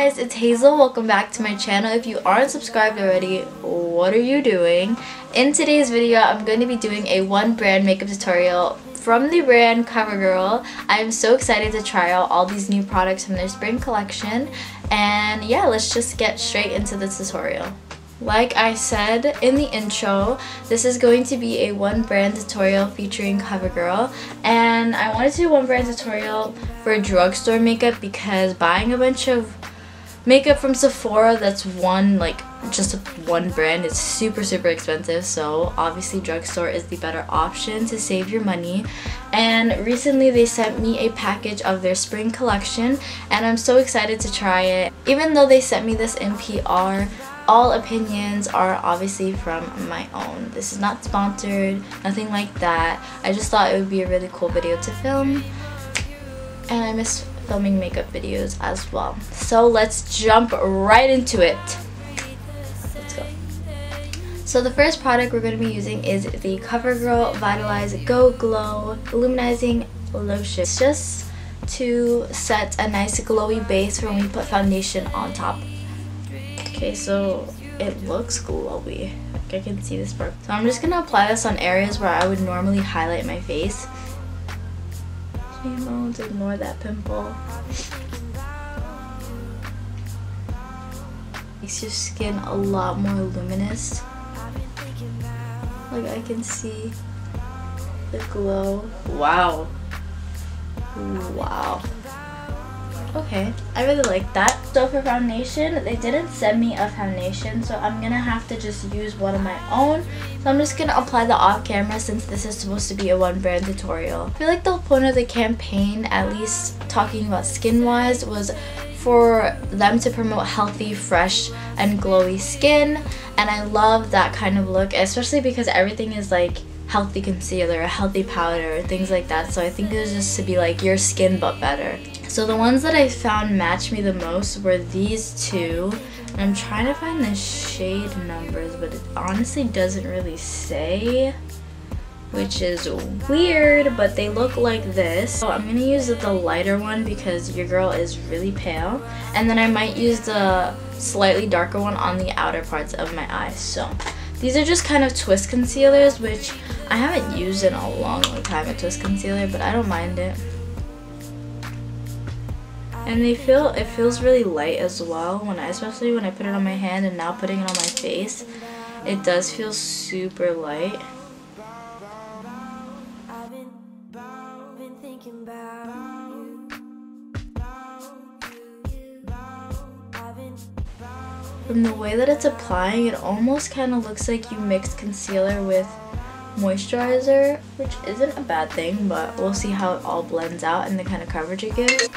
guys, it's Hazel. Welcome back to my channel. If you aren't subscribed already, what are you doing? In today's video, I'm going to be doing a one brand makeup tutorial from the brand COVERGIRL. I'm so excited to try out all these new products from their spring collection. And yeah, let's just get straight into the tutorial. Like I said in the intro, this is going to be a one brand tutorial featuring COVERGIRL, and I wanted to do one brand tutorial for drugstore makeup because buying a bunch of makeup from Sephora that's just one brand is super expensive. So obviously drugstore is the better option to save your money. And recently they sent me a package of their spring collection and I'm so excited to try it. Even though they sent me this in PR, all opinions are obviously from my own. This is not sponsored, nothing like that. I just thought it would be a really cool video to film, and I miss filming makeup videos as well. So let's jump right into it. Let's go. So the first product we're going to be using is the COVERGIRL Vitalize Go Glow Luminizing Lotion. It's just to set a nice glowy base for when we put foundation on top. Okay, so it looks glowy. Like I can see the spark. So I'm just gonna apply this on areas where I would normally highlight my face. Just ignore that pimple. Makes your skin a lot more luminous. Like I can see the glow. Wow. Wow. Okay, I really like that. So for foundation, they didn't send me a foundation, so I'm gonna have to just use one of my own. So I'm just gonna apply that off camera since this is supposed to be a one brand tutorial. I feel like the whole point of the campaign, at least talking about skin wise, was for them to promote healthy, fresh, and glowy skin. And I love that kind of look, especially because everything is like healthy concealer, healthy powder, things like that. So I think it was just to be like your skin but better. So the ones that I found matched me the most were these two. And I'm trying to find the shade numbers, but it honestly doesn't really say, which is weird, but they look like this. So I'm gonna use the lighter one because your girl is really pale. And then I might use the slightly darker one on the outer parts of my eyes. So these are just kind of twist concealers, which I haven't used in a long time, a twist concealer, but I don't mind it. And it feels really light as well, especially when I put it on my hand and now putting it on my face. It does feel super light. From the way that it's applying, it almost kind of looks like you mixed concealer with moisturizer, which isn't a bad thing, but we'll see how it all blends out and the kind of coverage it gives.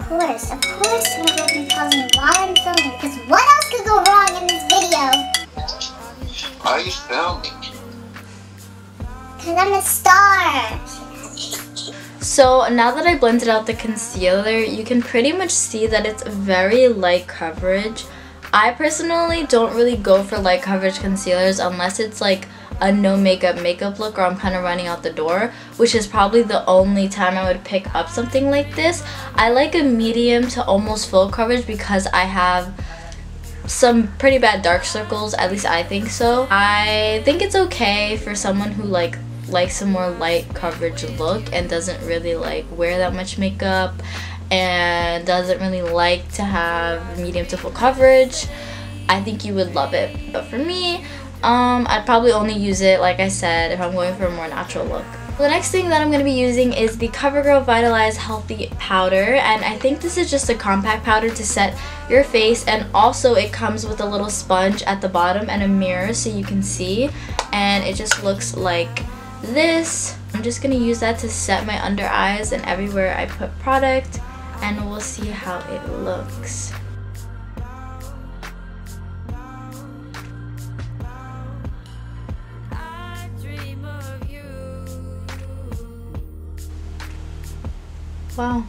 Of course, you're going to be telling me why I'm filming, because what else could go wrong in this video? Why are you filming? Because I'm a star. So now that I blended out the concealer, you can pretty much see that it's very light coverage. I personally don't really go for light coverage concealers unless it's like a no makeup look or I'm kind of running out the door, which is probably the only time I would pick up something like this. I like a medium to almost full coverage because I have some pretty bad dark circles, at least I think so. I think it's okay for someone who likes a more light coverage look and doesn't really wear that much makeup and doesn't really like to have medium to full coverage. I think you would love it, but for me, I'd probably only use it, like I said, if I'm going for a more natural look. The next thing that I'm going to be using is the COVERGIRL Vitalize Healthy Powder, and I think this is just a compact powder to set your face, and also it comes with a little sponge at the bottom and a mirror so you can see, and it just looks like this. I'm just going to use that to set my under eyes and everywhere I put product, and we'll see how it looks. Wow.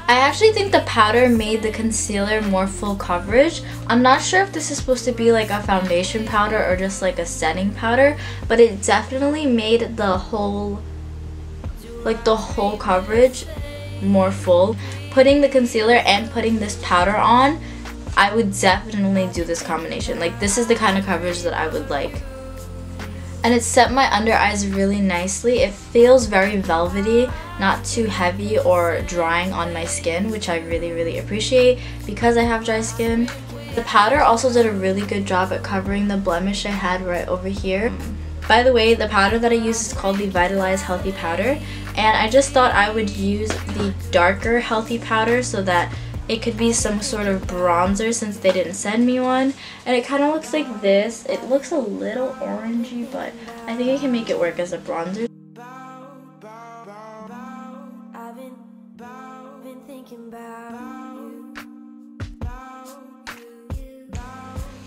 I actually think the powder made the concealer more full coverage. I'm not sure if this is supposed to be like a foundation powder or just like a setting powder, but it definitely made the whole coverage more full. putting the concealer and putting this powder on, I would definitely do this combination. Like, this is the kind of coverage that I would like. And it set my under eyes really nicely. It feels very velvety, not too heavy or drying on my skin, which I really appreciate because I have dry skin. The powder also did a really good job at covering the blemish I had right over here. By the way, the powder that I use is called the Vitalize Healthy Powder, and I just thought I would use the darker healthy powder so that it could be some sort of bronzer since they didn't send me one. And it kind of looks like this. It looks a little orangey, but I think I can make it work as a bronzer.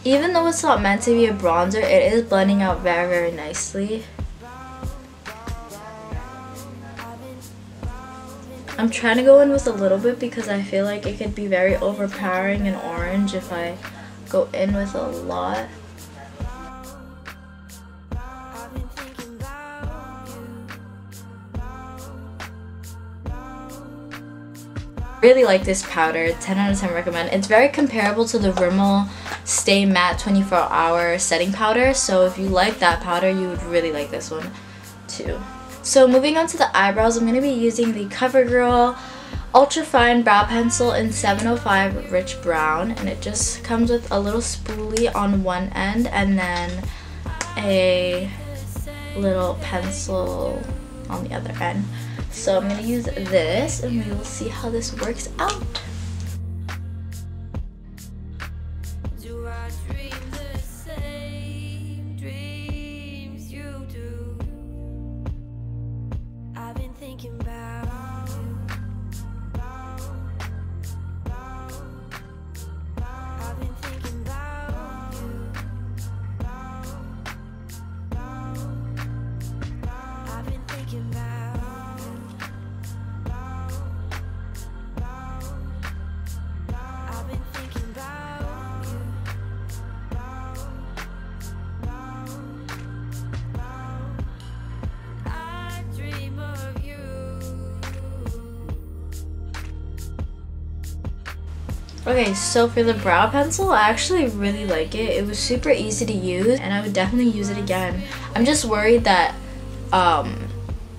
Even though it's not meant to be a bronzer, it is blending out very nicely. I'm trying to go in with a little bit because I feel like it could be very overpowering and orange if I go in with a lot. Really like this powder. 10 out of 10 recommend. It's very comparable to the Rimmel Stay Matte 24-hour setting powder, so if you like that powder, you would really like this one too. So moving on to the eyebrows, I'm going to be using the CoverGirl Ultra Fine Brow Pencil in 705 Rich Brown, and it just comes with a little spoolie on one end and then a little pencil on the other end. So I'm going to use this and we will see how this works out. Do I dream the same dreams you do? I've been thinking about you. I've been thinking about you. I've been thinking about you. I've been thinking about you. I dream of you. Okay, so for the brow pencil, I actually really like it. It was super easy to use and I would definitely use it again. I'm just worried that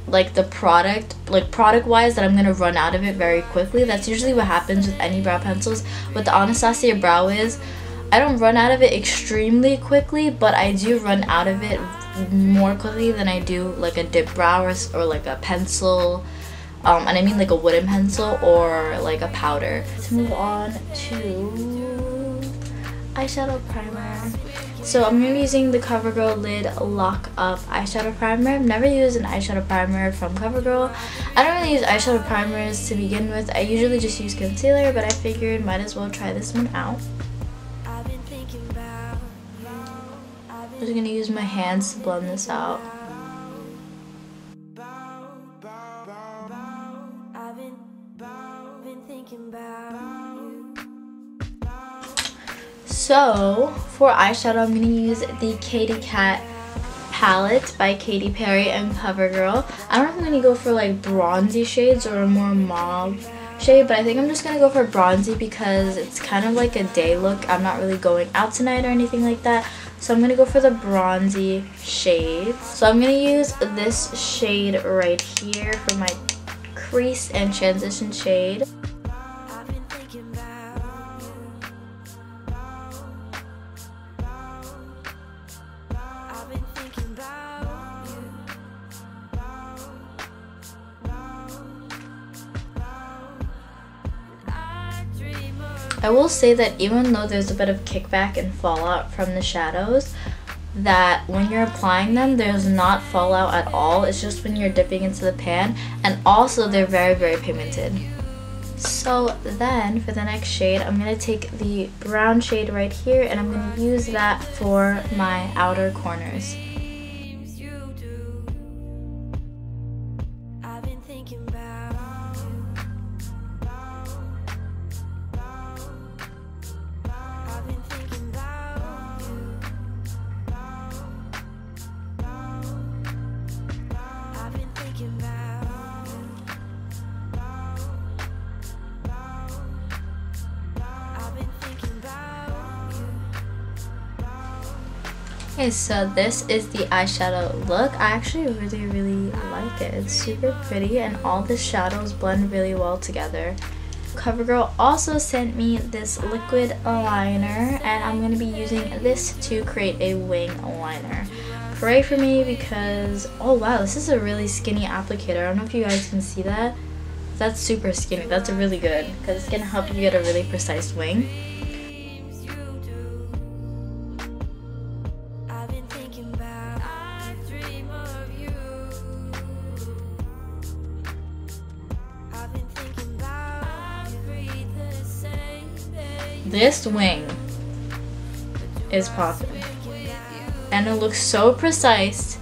like the product wise that I'm gonna run out of it very quickly. That's usually what happens with any brow pencils. With the Anastasia Brow Wiz, I don't run out of it extremely quickly, but I do run out of it more quickly than I do like a dip brow or like a pencil, and I mean like a wooden pencil or like a powder. Let's move on to eyeshadow primer. So I'm going to be using the CoverGirl Lid Lock Up eyeshadow primer. I've never used an eyeshadow primer from CoverGirl. I don't really use eyeshadow primers to begin with. I usually just use concealer, but I figured might as well try this one out. I'm just going to use my hands to blend this out. So for eyeshadow, I'm going to use the Katy Kat palette by Katy Perry and CoverGirl. I don't know if I'm going to go for like bronzy shades or a more mauve shade, but I think I'm just going to go for bronzy because it's kind of like a day look. I'm not really going out tonight or anything like that, so I'm going to go for the bronzy shade. So I'm going to use this shade right here for my crease and transition shade. I will say that even though there's a bit of kickback and fallout from the shadows, that when you're applying them, there's not fallout at all. It's just when you're dipping into the pan, and also they're very pigmented. So then for the next shade, I'm going to take the brown shade right here and I'm going to use that for my outer corners. Okay, so this is the eyeshadow look. I actually really like it. It's super pretty and all the shadows blend really well together. CoverGirl also sent me this liquid liner and I'm going to be using this to create a wing liner. Pray for me because, oh wow, this is a really skinny applicator. I don't know if you guys can see that. That's super skinny. That's really good because it's going to help you get a really precise wing. This wing is popping and it looks so precise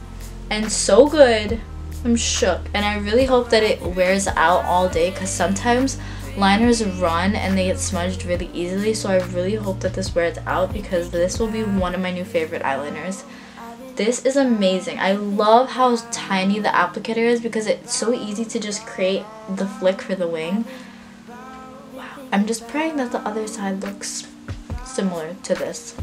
and so good. I'm shook and I really hope that it wears out all day because sometimes liners run and they get smudged really easily, so I really hope that this wears out because this will be one of my new favorite eyeliners. This is amazing. I love how tiny the applicator is because it's so easy to just create the flick for the wing. I'm just praying that the other side looks similar to this.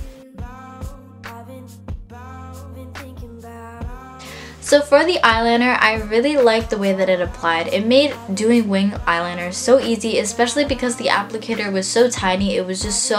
So for the eyeliner, I really liked the way that it applied. It made doing wing eyeliner so easy, especially because the applicator was so tiny. It was just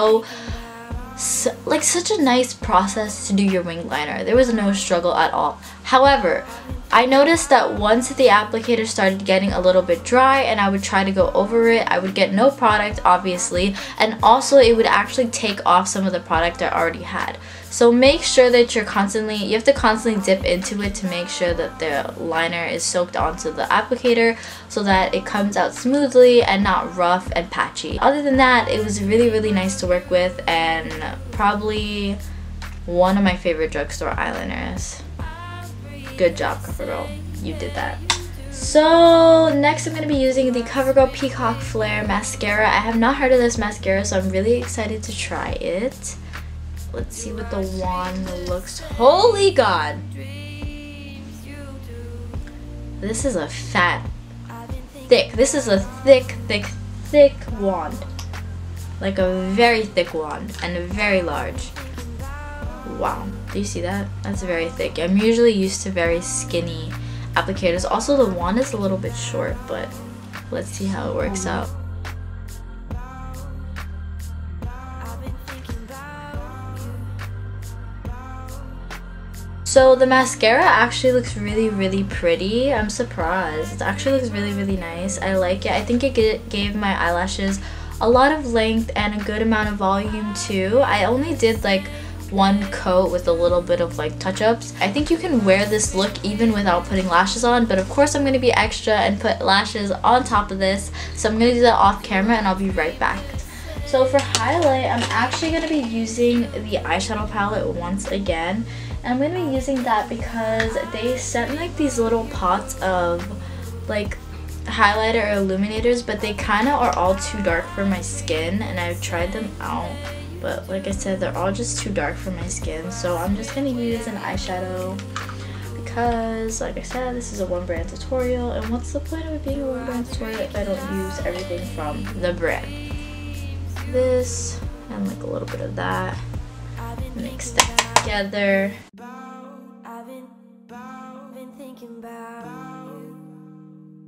like such a nice process to do your wing liner. There was no struggle at all. However, I noticed that once the applicator started getting a little bit dry and I would try to go over it, I would get no product, obviously, and also it would actually take off some of the product I already had. So make sure that you have to constantly dip into it to make sure that the liner is soaked onto the applicator so that it comes out smoothly and not rough and patchy. Other than that, it was really nice to work with and probably one of my favorite drugstore eyeliners. Good job, CoverGirl. You did that. So next I'm going to be using the CoverGirl Peacock Flare Mascara. I have not heard of this mascara, so I'm really excited to try it. Let's see what the wand looks. Holy God! This is a this is a thick wand. Like a very thick wand and very large. Wow, do you see that? That's very thick. I'm usually used to very skinny applicators. Also, the wand is a little bit short, but let's see how it works out. So the mascara actually looks really pretty. I'm surprised. It actually looks really nice. I like it. I think it gave my eyelashes a lot of length and a good amount of volume too. I only did like one coat with a little bit of like touch-ups. I think you can wear this look even without putting lashes on, but of course I'm going to be extra and put lashes on top of this, so I'm going to do that off camera and I'll be right back. So for highlight, I'm actually going to be using the eyeshadow palette once again, and I'm going to be using that because they sent like these little pots of like highlighter or illuminators, but they kind of are all too dark for my skin, and I've tried them out. But like I said, they're all just too dark for my skin. So I'm just going to use an eyeshadow because, like I said, this is a one brand tutorial. And what's the point of it being a one brand tutorial if I don't use everything from the brand? This and like a little bit of that. Mix that together.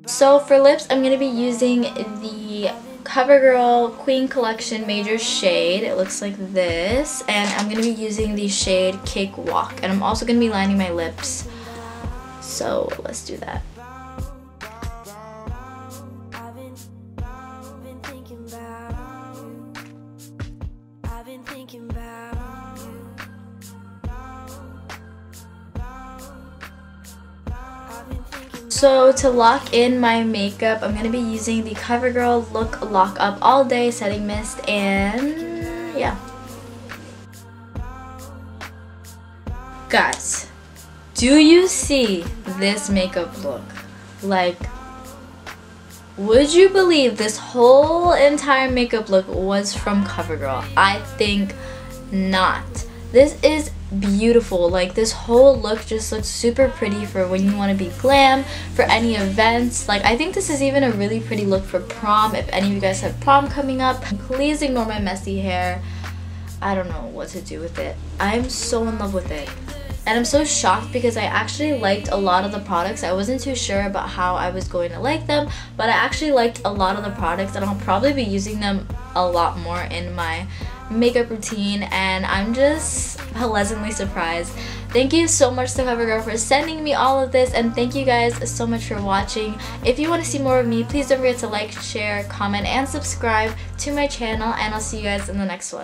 So for lips, I'm going to be using the CoverGirl Queen Collection Major Shade. It looks like this, and I'm going to be using the shade Cakewalk, and I'm also going to be lining my lips, so let's do that. So to lock in my makeup, I'm going to be using the CoverGirl Look Lock Up All Day Setting Mist, and yeah. Guys, do you see this makeup look? Like, would you believe this whole entire makeup look was from CoverGirl? I think not. This is beautiful. Like, this whole look just looks super pretty for when you want to be glam, for any events. Like, I think this is even a really pretty look for prom. If any of you guys have prom coming up, please ignore my messy hair. I don't know what to do with it. I'm so in love with it. And I'm so shocked because I actually liked a lot of the products. I wasn't too sure about how I was going to like them, but I actually liked a lot of the products and I'll probably be using them a lot more in my makeup routine, and I'm just pleasantly surprised. Thank you so much to CoverGirl for sending me all of this, and thank you guys so much for watching. If you want to see more of me, please don't forget to like, share, comment, and subscribe to my channel, and I'll see you guys in the next one.